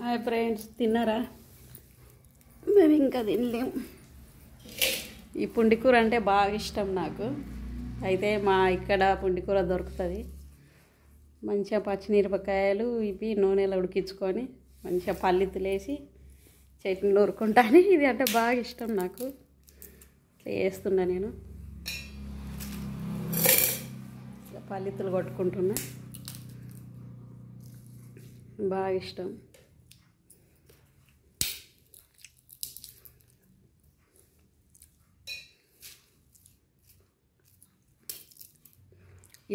Hi friends, తిన్నారా? మేము ఇంకా తినలేము. ఈ పుండికూర అంటే బాగా ఇష్టం నాకు. అయితే మా ఇక్కడ పుండికూర దొరుకుతుంది. మంచిగా పచ్చిమిరపకాయలు ఇవి నూనెలో ఉడికించుకొని మంచిగా పల్లితులేసి చట్నీ నూరుకుంటాను. ఇది అంటే బాగా ఇష్టం నాకు. ఇట్లా చేస్తున్నా నేను. పల్లితులు కొట్టుకుంటున్నా, బాగా ఇష్టం.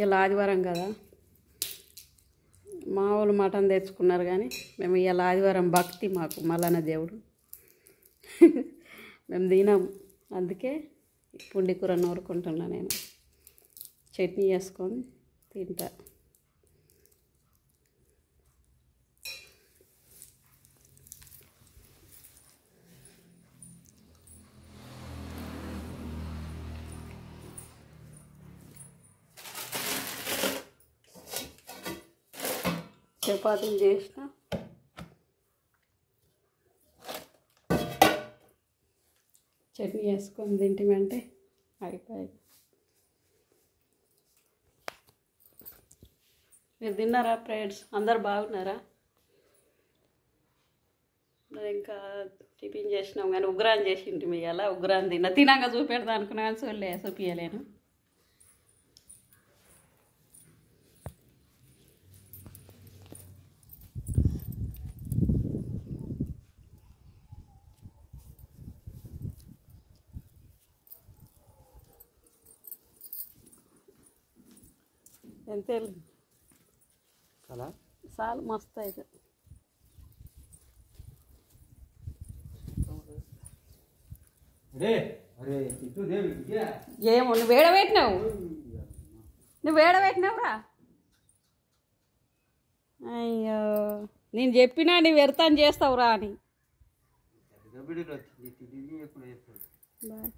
ఇలా ఆదివారం కదా, మా వాళ్ళు మటన్ తెచ్చుకున్నారు, కానీ మేము ఇలా ఆదివారం భక్తి మాకు మల్లన్న దేవుడు మేము తినాం. అందుకే పుండికూర నూరుకుంటున్నా నేను. చట్నీ చేసుకొని తింటా. చపాతీలు చేసిన, చట్నీ వేసుకొని తింటామంటే అయిపోయి. మీరు తిన్నారా ఫ్రెండ్స్? అందరు బాగున్నారా? ఇంకా టిఫిన్ చేసినాం, కానీ ఉగ్రాన్ చేసింటి. మీ అలా ఉగ్రాన్ తినాక చూపెడతా అనుకున్నా, కానీ చూపించలేను. ఎంత సాల్ మస్తు అయితే ఏమో నువ్వు వేడబెట్టినావు, వేడబెట్టినావురా. అయ్యో, నేను చెప్పినా నువ్వు వ్యర్థం చేస్తావురా అని. బాయ్.